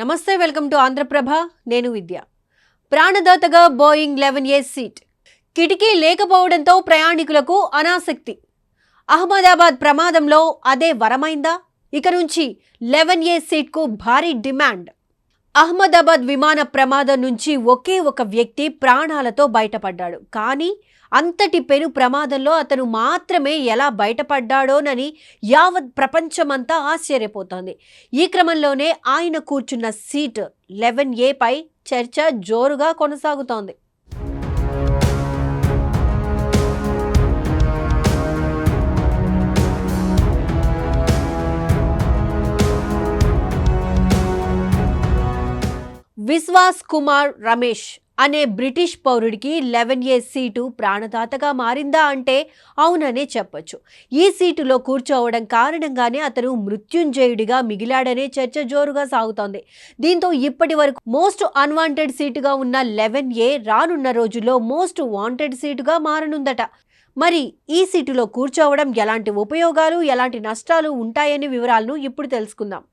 నమస్తే, welcome to Andhraprabha. నేను విద్య. ప్రాణదాతగా Boeing 11A seat. కిటికీ లేకపోవడంతో ప్రయాణికులకు అనాసక్తి. అహ్మదాబాద్ ప్రమాదంలో అదే వరమైందా? ఇక నుంచి 11A సీట్కు భారీ డిమాండ్. అహ్మదాబాద్ విమాన ప్రమాదం నుంచి ఒకే ఒక వ్యక్తి ప్రాణాలతో బయటపడ్డాడు. కానీ అంతటి పెను ప్రమాదంలో అతను మాత్రమే ఎలా బయటపడ్డాడోనని యావత్ ప్రపంచమంతా ఆశ్చర్యపోతోంది. ఈ క్రమంలోనే ఆయన కూర్చున్న సీట్ 11A పై చర్చ జోరుగా కొనసాగుతోంది. విశ్వాస్ కుమార్ రమేష్ అనే బ్రిటిష్ పౌరుడికి 11A సీటు ప్రాణదాతగా మారిందా అంటే అవుననే చెప్పొచ్చు. ఈ సీటులో కూర్చోవడం కారణంగానే అతను మృత్యుంజయుడిగా మిగిలాడనే చర్చ జోరుగా సాగుతోంది. దీంతో ఇప్పటి వరకు మోస్ట్ అన్వాంటెడ్ సీటుగా ఉన్న 11A రానున్న రోజుల్లో మోస్ట్ వాంటెడ్ సీటుగా మారనుందట. మరి ఈ సీటులో కూర్చోవడం ఎలాంటి ఉపయోగాలు, ఎలాంటి నష్టాలు ఉంటాయనే వివరాలను ఇప్పుడు తెలుసుకుందాం.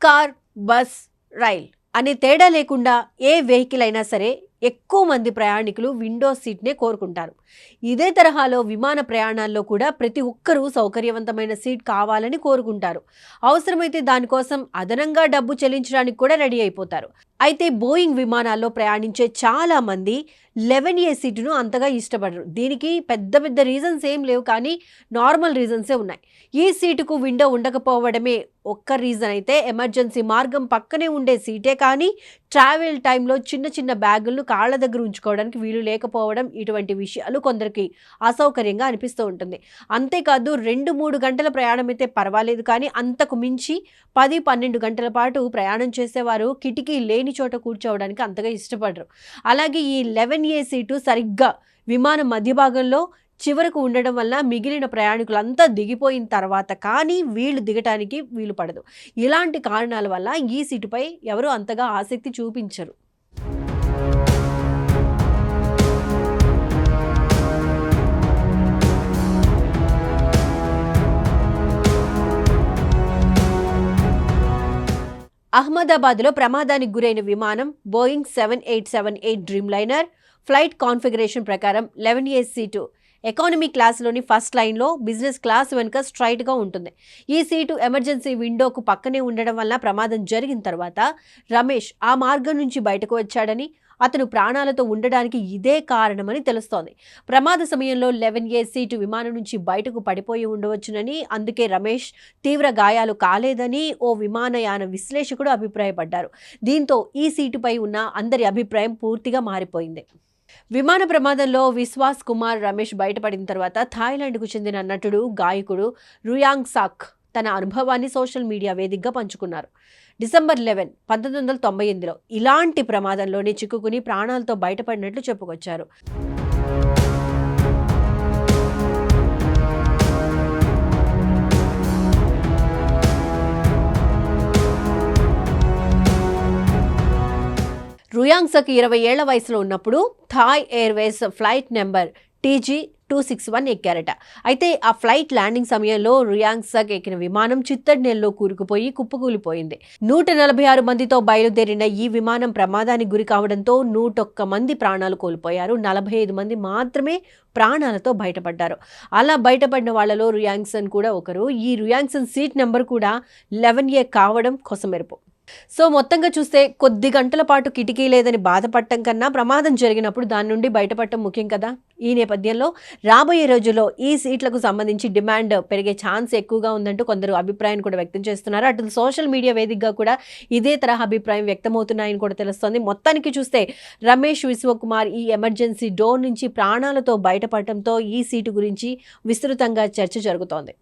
కార్, బస్, రైల్ అనే తేడా లేకుండా ఏ వెహికల్ అయినా సరే ఎక్కువ మంది ప్రయాణికులు విండో సీట్నే కోరుకుంటారు. ఇదే తరహాలో విమాన ప్రయాణాల్లో కూడా ప్రతి ఒక్కరూ సౌకర్యవంతమైన సీట్ కావాలని కోరుకుంటారు. అవసరమైతే దానికోసం అదనంగా డబ్బు చెల్లించడానికి కూడా రెడీ అయిపోతారు. అయితే బోయింగ్ విమానాల్లో ప్రయాణించే చాలా మంది 11A సీటును అంతగా ఇష్టపడరు. దీనికి పెద్ద పెద్ద రీజన్స్ ఏం లేవు, కానీ నార్మల్ రీజన్సే ఉన్నాయి. ఈ సీటుకు విండో ఉండకపోవడమే ఒక్క రీజన్ అయితే, ఎమర్జెన్సీ మార్గం పక్కనే ఉండే సీటే కానీ ట్రావెల్ టైంలో చిన్న చిన్న బ్యాగులను కాళ్ళ దగ్గర ఉంచుకోవడానికి వీలు లేకపోవడం, ఇటువంటి విషయాలు కొందరికి అసౌకర్యంగా అనిపిస్తూ ఉంటుంది. అంతేకాదు 2-3 గంటల ప్రయాణం అయితే పర్వాలేదు, కానీ అంతకు మించి 10-12 గంటల పాటు ప్రయాణం చేసేవారు కిటికీ లేని చోట కూర్చోవడానికి అంతగా ఇష్టపడరు. అలాగే ఈ 11A సీటు సరిగ్గా విమానం మధ్య భాగంలో చివరకు ఉండడం వల్ల మిగిలిన ప్రయాణికులంతా దిగిపోయిన తర్వాత కానీ వీళ్ళు దిగటానికి వీలు పడదు. ఇలాంటి కారణాల వల్ల ఈ సీటుపై ఎవరు అంతగా ఆసక్తి చూపించరు. అహ్మదాబాద్లో ప్రమాదానికి గురైన విమానం బోయింగ్ 7878 డ్రీమ్లైనర్ ఫ్లైట్ కాన్ఫిగరేషన్ ప్రకారం 11A సీటు ఎకానమీ క్లాస్లోని ఫస్ట్ లైన్లో, బిజినెస్ క్లాస్ వెనుక స్ట్రైట్గా ఉంటుంది. ఈ సీటు ఎమర్జెన్సీ విండోకు పక్కనే ఉండడం వల్ల ప్రమాదం జరిగిన తర్వాత రమేష్ ఆ మార్గం నుంచి బయటకు వచ్చాడని, అతను ప్రాణాలతో ఉండడానికి ఇదే కారణమని తెలుస్తోంది. ప్రమాద సమయంలో 11A సీటు విమానం నుంచి బయటకు పడిపోయి ఉండవచ్చునని, అందుకే రమేష్ తీవ్ర గాయాలు కాలేదని ఓ విమానయాన విశ్లేషకుడు అభిప్రాయపడ్డారు. దీంతో ఈ సీటుపై ఉన్న అందరి అభిప్రాయం పూర్తిగా మారిపోయింది. విమాన ప్రమాదంలో విశ్వాస్ కుమార్ రమేష్ బయటపడిన తర్వాత థాయిలాండ్కు చెందిన నటుడు, గాయకుడు రుయాంగ్ సాక్ తన అనుభవాన్ని సోషల్ మీడియా వేదికగా పంచుకున్నారు. డిసెంబర్ 11, 1998లో ఇలాంటి ప్రమాదంలోనే చిక్కుకుని ప్రాణాలతో బయటపడినట్లు చెప్పుకొచ్చారు. రుయాంగ్ సక్ 20 ఏళ్ల వయసులో ఉన్నప్పుడు Thai Airways flight number TG261 ఎక్కారట. అయితే ఆ ఫ్లైట్ ల్యాండింగ్ సమయంలో రుయాంగ్ సక్ ఎక్కిన విమానం చిత్తడి నేలలో కూరుకుపోయి కుప్పకూలిపోయింది. 146 మందితో బయలుదేరిన ఈ విమానం ప్రమాదానికి గురి కావడంతో 101 మంది ప్రాణాలు కోల్పోయారు. 45 మంది మాత్రమే ప్రాణాలతో బయటపడ్డారు. అలా బయటపడిన వాళ్లలో రుయాంగ్సన్ కూడా ఒకరు. ఈ రుయాంగ్సన్ సీట్ నెంబర్ కూడా 11A కావడం కొసమెరుపు. సో మొత్తంగా చూస్తే కొద్ది గంటల పాటు కిటికీ లేదని బాధపడటం కన్నా ప్రమాదం జరిగినప్పుడు దాని నుండి బయటపడటం ముఖ్యం కదా. ఈ నేపథ్యంలో రాబోయే రోజుల్లో ఈ సీట్లకు సంబంధించి డిమాండ్ పెరిగే ఛాన్స్ ఎక్కువగా ఉందంటూ కొందరు అభిప్రాయాన్ని కూడా వ్యక్తం చేస్తున్నారు. అటు సోషల్ మీడియా వేదికగా కూడా ఇదే తరహా అభిప్రాయం వ్యక్తమవుతున్నాయని కూడా తెలుస్తోంది. మొత్తానికి చూస్తే రమేష్ విశ్వకుమార్ ఈ ఎమర్జెన్సీ డోర్ నుంచి ప్రాణాలతో బయటపడటంతో ఈ సీటు గురించి విస్తృతంగా చర్చ జరుగుతోంది.